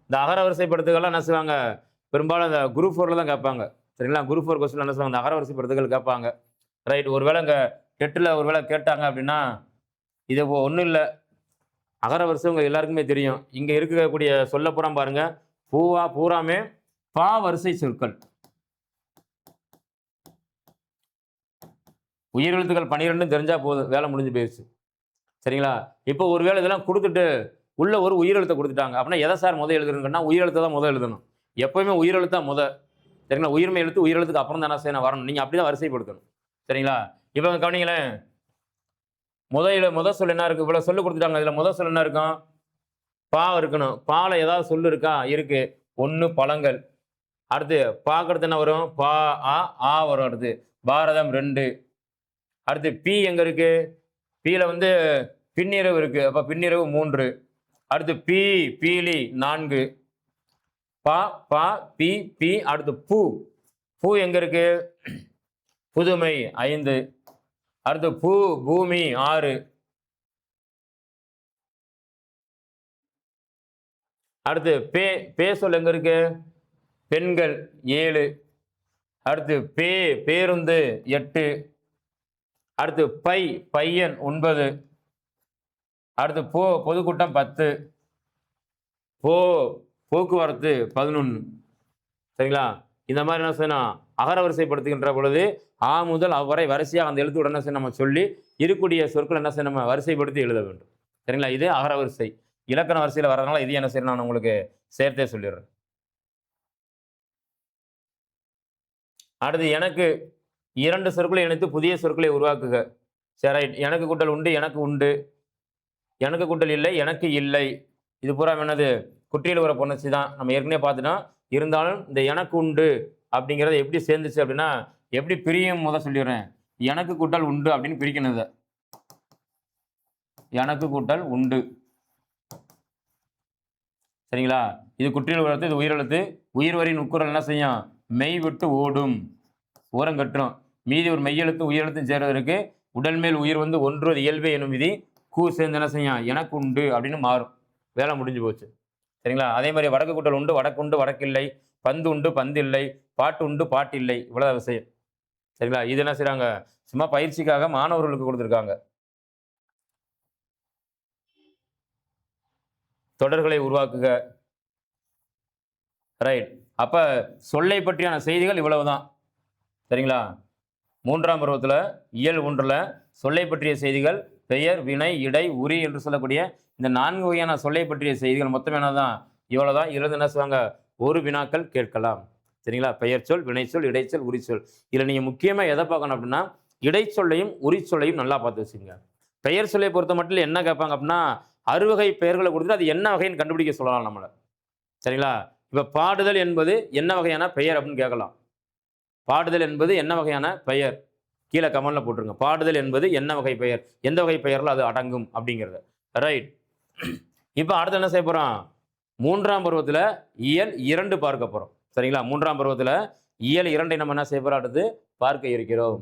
இந்த அகரவரிசைப்படுத்துகலாம் என்ன செய்வாங்க? பெரும்பாலும் இந்த குரூப் 4ல தான் கேட்பாங்க. சரிங்களா? குரூப் 4 கொஸ்டின்ல என்ன செய்வாங்க? இந்த அகரவரிசைப்படுத்துதல் கேட்பாங்க. ரைட். ஒருவேளை இங்க டெட்ல ஒருவேளை கேட்டாங்க அப்படின்னா, இது ஒண்ணும் இல்ல. அகரவரிசை உங்க எல்லாருக்குமே தெரியும். இங்க இருக்கக்கூடிய சொல்ல பூரா பாருங்க. பூராமே பா வரிசை சொற்கள். உயிரெழுத்துக்கள் 12 தெரிஞ்சா போதும். வேலை முடிஞ்சு போயிருச்சு. சரிங்களா? இப்போ ஒருவேளை இதெல்லாம் குடுத்துட்டு உள்ள ஒரு உயிரெழுத்த குடுத்துட்டாங்க. அப்படின்னா எத சார் முதல் எழுதணும்னா உயிரெழுத்த தான் முதல் எழுதணும். எப்பவுமே உயிரெழுத்தா சரிங்களா? உயிர்மெய் எழுத்து உயிரெழுத்துக்கு அப்புறம் தான் என்ன செய்யணும்? வரணும். நீங்க அப்படிதான் வரிசைப்படுத்தணும். சரிங்களா? இப்போ கவனிங்களேன். முதல் சொல் என்ன இருக்கு? இவ்வளவு சொல்லு குடுத்துட்டாங்க. இதுல முதல் சொல் என்ன இருக்கும்? பா இருக்கணும். பால ஏதாவது சொல்லு இருக்கா? இருக்கு. 1 பழங்கள். அடுத்து பாக்கு அடுத்து என்ன வரும்? பா, ஆ வரும் அடுத்து. பாரதம் 2. அடுத்து பி எங்க இருக்கு? பீல வந்து பின்னிரவு இருக்கு. அப்ப பின்னிரவு 3. அடுத்து பீலி 4. பா, பி அடுத்து பூ எங்க இருக்கு? புதுமை 5. அடுத்து பூமி 6. அடுத்து பே சொல் எங்க இருக்கு? பெண்கள் 7. அடுத்து பேருந்து 8. அடுத்து பையன் 9. அடுத்து பொதுக்கூட்டம் 10. போக்குவரத்து 11. சரிங்களா? இந்த மாதிரி என்ன செய்யணும்? அகரவரிசைப்படுத்துகின்ற பொழுது ஆ முதல் அவ்வரை வரிசையாக அந்த எழுத்துடன் என்ன செய்யணும்? நம்ம சொல்லி இருக்கக்கூடிய சொற்கள் என்ன செய்யணும்? நம்ம வரிசைப்படுத்தி எழுத வேண்டும். சரிங்களா? இது அகரவரிசை. இலக்கண வரிசையில் வர்றதுனால இது என்ன செய்யணும்? நான் உங்களுக்கு சேர்த்தே சொல்லிடுறேன். அடுத்து எனக்கு 2 சொற்களை இணைத்து புதிய சொற்களை உருவாக்குக. சரி ரைட். எனக்கு கூட்டல் உண்டு, எனக்கு உண்டு. எனக்கு கூட்டல் இல்லை, எனக்கு இல்லை. இது பூரா என்னது? குற்றியல் உற பொன்னச்சி தான். நம்ம ஏற்கனவே பார்த்துட்டோம். இருந்தாலும் இந்த எனக்கு உண்டு அப்படிங்கிறது எப்படி சேர்ந்துச்சு அப்படின்னா, எப்படி பிரியும் சொல்லிடுறேன். எனக்கு கூட்டல் உண்டு அப்படின்னு பிரிக்கணும் இதை. எனக்கு கூட்டல் உண்டு. சரிங்களா? இது குற்றியல் எழுத்து, இது உயிரெழுத்து. உயிர்வரின் உட்குரல் என்ன செய்யும்? மெய் விட்டு ஓடும், ஓரங்கற்றும். மீதி ஒரு மெய்யெழுத்து உயிரெழுத்தும் சேர்வதற்கு உடல் மேல் உயிர் வந்து ஒன்றுவது இயல்பே எனும் விதி கூ சேர்ந்து என்ன செய்யும்? எனக்கு உண்டு அப்படின்னு மாறும். வேலை முடிஞ்சு போச்சு. சரிங்களா? அதே மாதிரி வடக்கு கூட்டல் உண்டு, வடக்குண்டு, வடக்கில்லை. பந்து உண்டு, பந்தில்லை. பாட்டு உண்டு, பாட்டில்லை. இவ்வளவு விஷயம். சரிங்களா? இது என்ன செய்றாங்க? சும்மா பயிற்சிக்காக மாணவர்களுக்கு கொடுத்துருக்காங்க. தொடர்களை உருவாக்குக. ரைட். அப்ப சொல்லை பற்றியான செய்திகள் இவ்வளவுதான். சரிங்களா? 3ஆம் பருவத்துல இயல் 1ல சொல்லை பற்றிய செய்திகள் பெயர், வினை, இடை, உரி என்று சொல்லக்கூடிய இந்த 4 வகையான சொல்லை பற்றிய செய்திகள் மொத்தம் என்னதான்? இவ்வளவுதான். இதிலிருந்து என்ன செய்வாங்க? ஒரு வினாக்கள் கேட்கலாம். சரிங்களா? பெயர்ச்சொல், வினைச்சொல், இடைச்சொல், உரிச்சொல். இதுல நீங்க முக்கியமா எதை பார்க்கணும் அப்படின்னா, இடைச்சொல்லையும் உரிச்சொல்லையும் நல்லா பார்த்து வச்சுக்கங்க. பெயர் சொல்லை பொறுத்த மட்டும் என்ன கேட்பாங்க அப்படின்னா, அறுவகை பெயர்களை கொடுத்துட்டு அது என்ன வகைன்னு கண்டுபிடிக்க சொல்லலாம் நம்மள. சரிங்களா? இப்ப பாடுதல் என்பது என்ன வகையான பெயர் அப்படின்னு கேட்கலாம். பாடுதல் என்பது என்ன வகையான பெயர்? கீழே கமெண்ட்ல போட்டுருங்க. பாடுதல் என்பது என்ன வகை பெயர்? எந்த வகை பெயர்ல அது அடங்கும் அப்படிங்கிறத. ரைட். இப்ப அடுத்து என்ன செய்ய போறோம்? 3ஆம் பருவத்துல இயல் 2 பார்க்க போறோம். சரிங்களா? 3ஆம் பருவத்துல இயல் 2 நம்ம என்ன செய்ய போறோம்? அடுத்து பார்க்க இருக்கிறோம்.